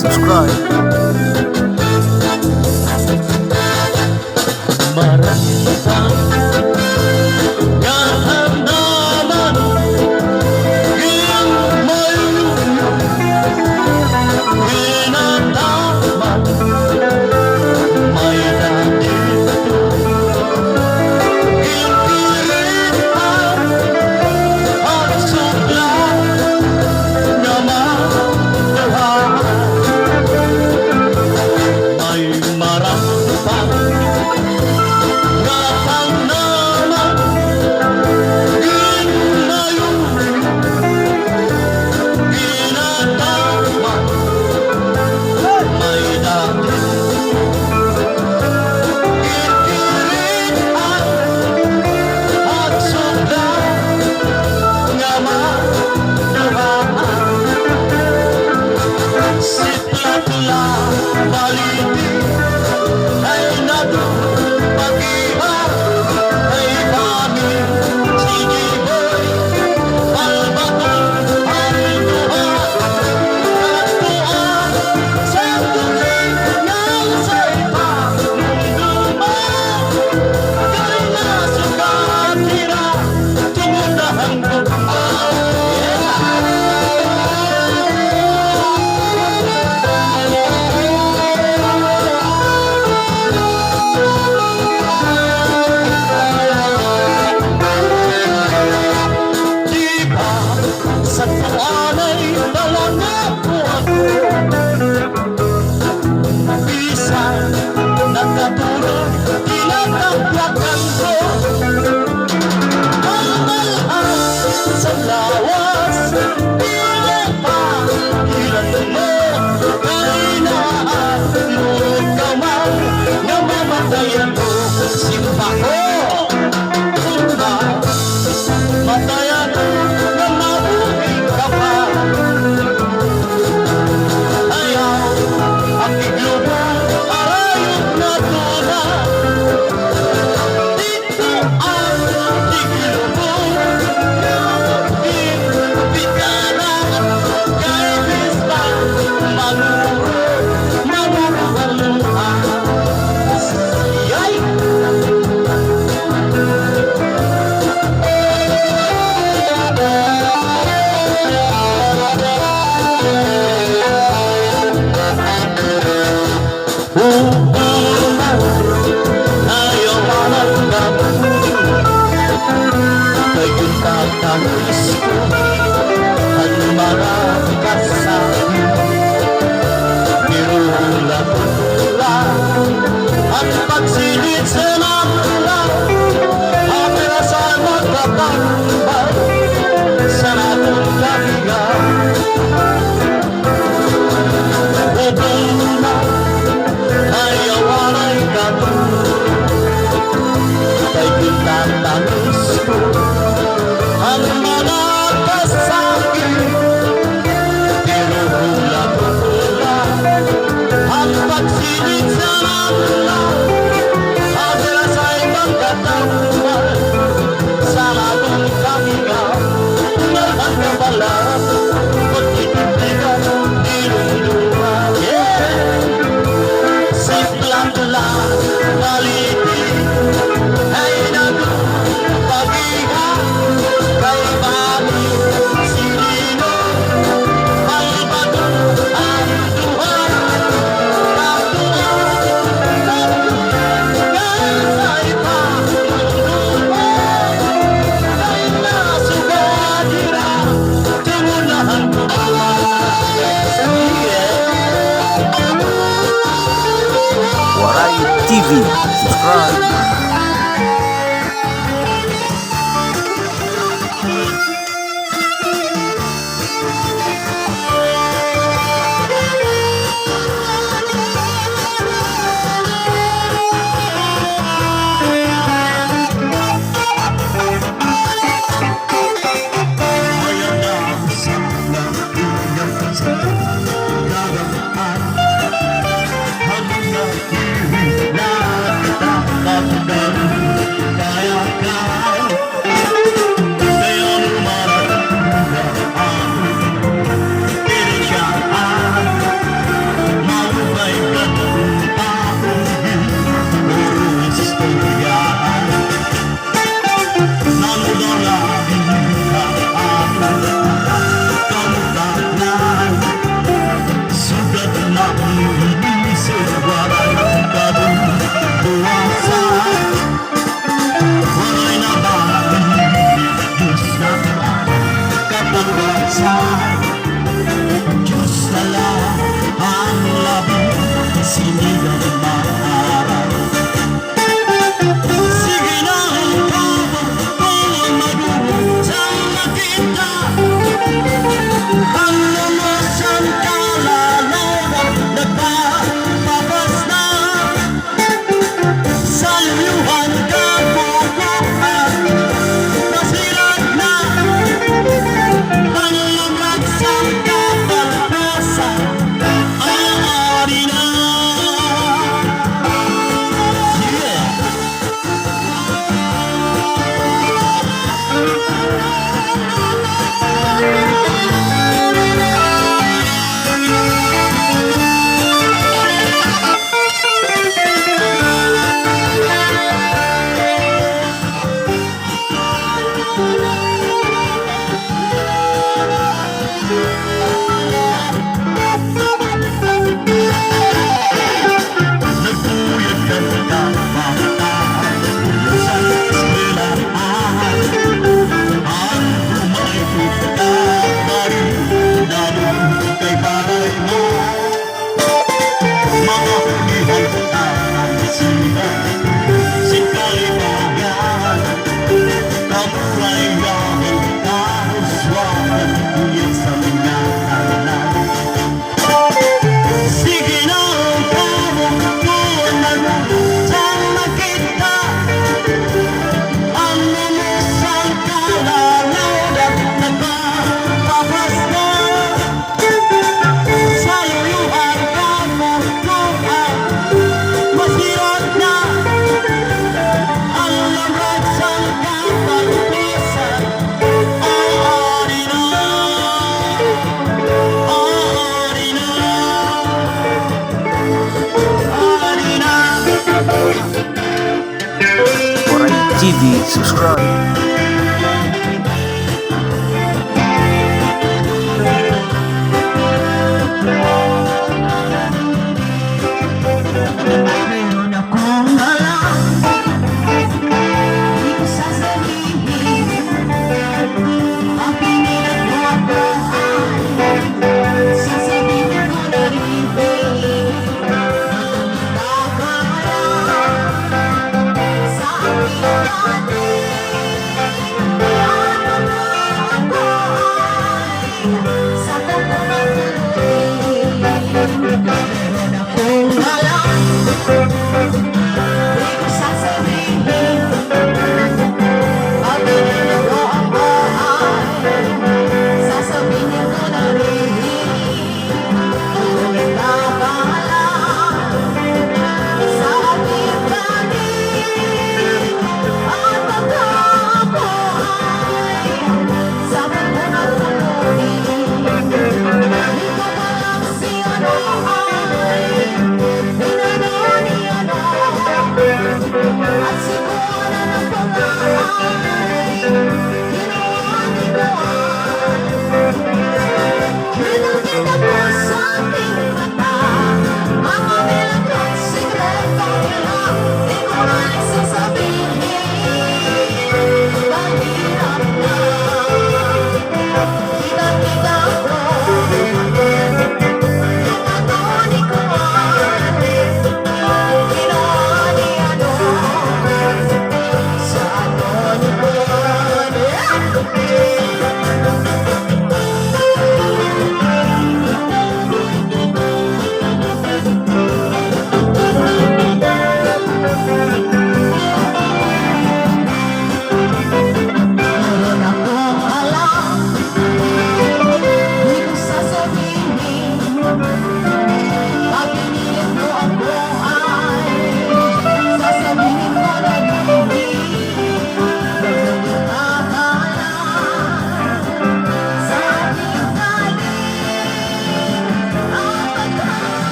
subscribe. TV, subscribe. minsan Diyos na lang ang labing sinigang maharap. Sige na ang tawag kung magugutan na kita. Ang lumusan kalalawan nagpapapas na. Sa luyuhan ka bubuhat, masirat na. Ang lamag sa kapalpasan, aari na. Yeah! Nagpuyat ka na bata sa eskwelahan. Ang umaikot ka pa rin lalo kay bahay mo. Mga hulihan ka ang sinan si kalimagan. Kamurayahan ka uswagan yan sa mga alam. Sige na ang tawag kung nagugutan na kita. Ang lumusang kalalawan at nagpapapas na. Sa luyuhan ka bubuhat, masirat na. Ang lamig sa kapalpasan, aari na. Aari na. Aari na. Oray TV, subscribe. Meron akong alam, di ko sasabihin. Ang pinilit mo ako ay sasabihin ko na rin. Nakakaya sa aking dati. Ako ay sa tapunan tuloy. Meron akong alam,